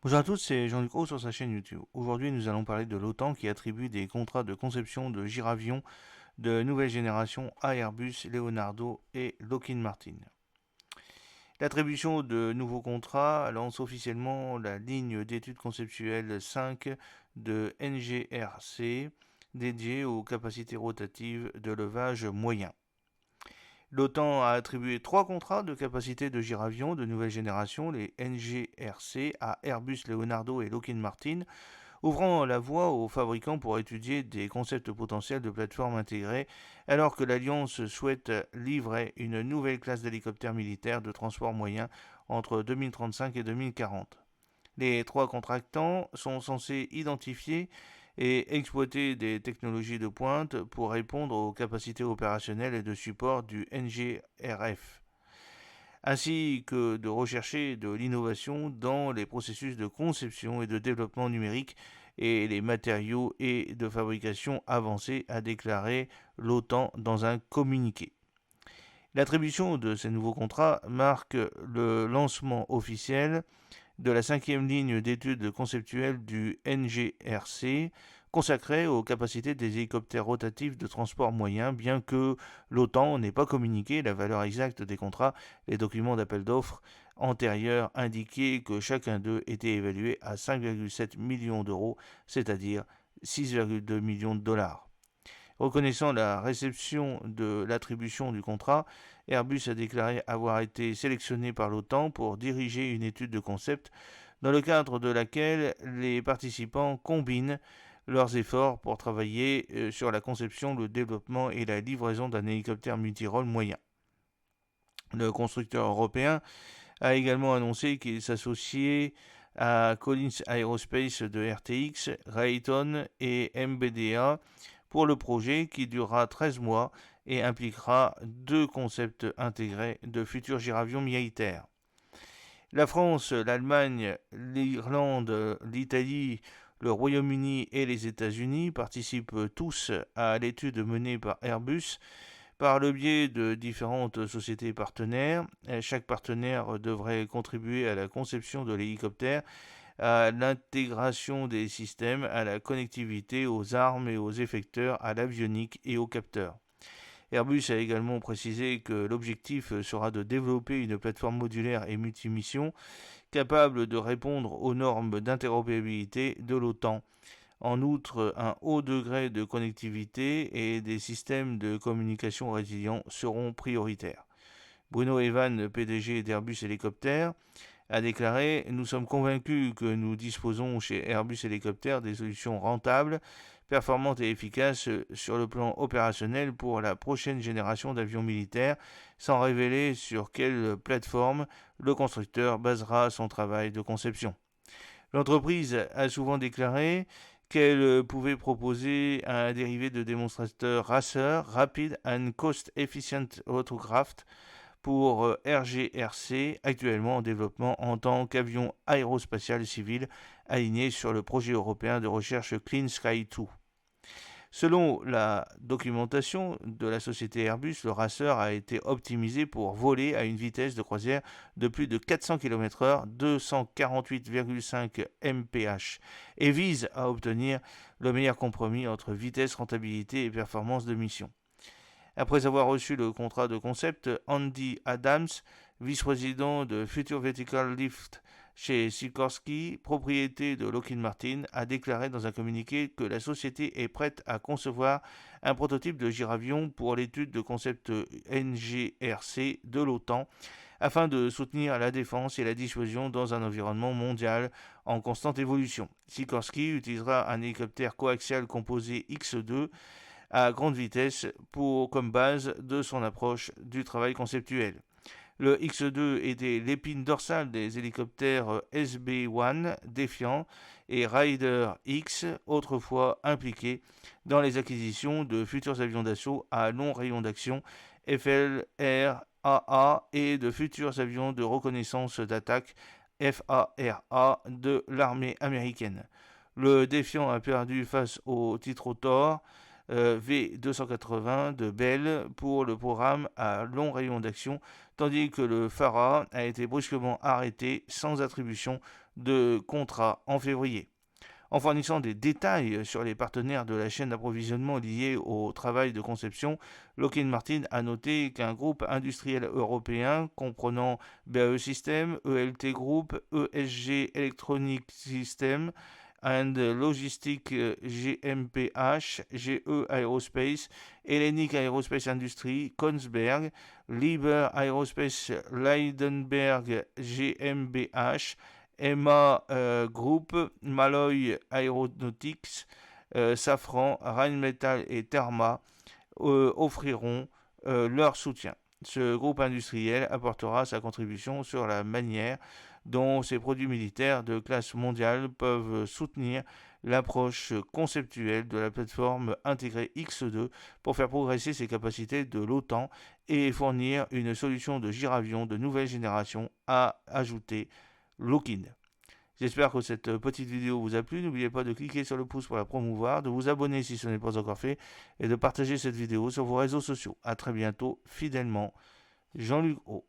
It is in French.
Bonjour à tous, c'est Jean-Luc Roux sur sa chaîne YouTube. Aujourd'hui, nous allons parler de l'OTAN qui attribue des contrats de conception de giravions de nouvelle génération à Airbus, Leonardo et Lockheed Martin. L'attribution de nouveaux contrats lance officiellement la ligne d'études conceptuelles 5 de NGRC dédiée aux capacités rotatives de levage moyen. L'OTAN a attribué trois contrats de capacité de giravions de nouvelle génération, les NGRC, à Airbus, Leonardo et Lockheed Martin, ouvrant la voie aux fabricants pour étudier des concepts potentiels de plateformes intégrées, alors que l'Alliance souhaite livrer une nouvelle classe d'hélicoptères militaires de transport moyen entre 2035 et 2040. Les trois contractants sont censés identifier et exploiter des technologies de pointe pour répondre aux capacités opérationnelles et de support du NGRF, ainsi que de rechercher de l'innovation dans les processus de conception et de développement numérique et les matériaux et de fabrication avancés, a déclaré l'OTAN dans un communiqué. L'attribution de ces nouveaux contrats marque le lancement officiel de la cinquième ligne d'études conceptuelles du NGRC, consacrée aux capacités des hélicoptères rotatifs de transport moyen, bien que l'OTAN n'ait pas communiqué la valeur exacte des contrats. Les documents d'appel d'offres antérieurs indiquaient que chacun d'eux était évalué à 5,7 millions d'euros, c'est-à-dire 6,2 millions de dollars. Reconnaissant la réception de l'attribution du contrat, Airbus a déclaré avoir été sélectionné par l'OTAN pour diriger une étude de concept dans le cadre de laquelle les participants combinent leurs efforts pour travailler sur la conception, le développement et la livraison d'un hélicoptère multirôle moyen. Le constructeur européen a également annoncé qu'il s'associait à Collins Aerospace de RTX, Raytheon et MBDA pour le projet qui durera 13 mois et impliquera deux concepts intégrés de futurs giravions militaires. La France, l'Allemagne, l'Irlande, l'Italie, le Royaume-Uni et les États-Unis participent tous à l'étude menée par Airbus par le biais de différentes sociétés partenaires. Chaque partenaire devrait contribuer à la conception de l'hélicoptère, à l'intégration des systèmes, à la connectivité, aux armes et aux effecteurs, à l'avionique et aux capteurs. Airbus a également précisé que l'objectif sera de développer une plateforme modulaire et multimission capable de répondre aux normes d'interopérabilité de l'OTAN. En outre, un haut degré de connectivité et des systèmes de communication résilients seront prioritaires. Bruno Evan, PDG d'Airbus Hélicoptère, a déclaré: Nous sommes convaincus que nous disposons chez Airbus Hélicoptère des solutions rentables, performantes et efficaces sur le plan opérationnel pour la prochaine génération d'avions militaires, sans révéler sur quelle plateforme le constructeur basera son travail de conception. L'entreprise a souvent déclaré qu'elle pouvait proposer un dérivé de démonstrateur Racer Rapid and Cost Efficient Rotorcraft pour RGRC, actuellement en développement en tant qu'avion aérospatial civil aligné sur le projet européen de recherche Clean Sky 2. Selon la documentation de la société Airbus, le Racer a été optimisé pour voler à une vitesse de croisière de plus de 400 km/h, 248,5 mph, et vise à obtenir le meilleur compromis entre vitesse, rentabilité et performance de mission. Après avoir reçu le contrat de concept, Andy Adams, vice-président de Future Vertical Lift chez Sikorsky, propriété de Lockheed Martin, a déclaré dans un communiqué que la société est prête à concevoir un prototype de giravion pour l'étude de concept NGRC de l'OTAN afin de soutenir la défense et la dissuasion dans un environnement mondial en constante évolution. Sikorsky utilisera un hélicoptère coaxial composé X2 à grande vitesse comme base de son approche du travail conceptuel. Le X2 était l'épine dorsale des hélicoptères SB-1 Defiant et Raider X, autrefois impliqués dans les acquisitions de futurs avions d'assaut à long rayon d'action FLRAA et de futurs avions de reconnaissance d'attaque FARA de l'armée américaine. Le Defiant a perdu face au Titrotor V280 de Bell pour le programme à long rayon d'action, tandis que le Farah a été brusquement arrêté sans attribution de contrat en février. En fournissant des détails sur les partenaires de la chaîne d'approvisionnement liés au travail de conception, Lockheed Martin a noté qu'un groupe industriel européen comprenant BAE Systems, ELT Group, ESG Electronic Systems and Logistic GmbH, GE Aerospace, Hellenic Aerospace Industries, Kongsberg, Liebherr Aerospace Leidenberg GmbH, EMA Group, Malloy Aeronautics, Safran, Rheinmetall et Therma offriront leur soutien. Ce groupe industriel apportera sa contribution sur la manière dont ces produits militaires de classe mondiale peuvent soutenir l'approche conceptuelle de la plateforme intégrée X2 pour faire progresser ses capacités de l'OTAN et fournir une solution de giravion de nouvelle génération, a ajouté Lockheed. J'espère que cette petite vidéo vous a plu. N'oubliez pas de cliquer sur le pouce pour la promouvoir, de vous abonner si ce n'est pas encore fait et de partager cette vidéo sur vos réseaux sociaux. A très bientôt, fidèlement, Jean-Luc O.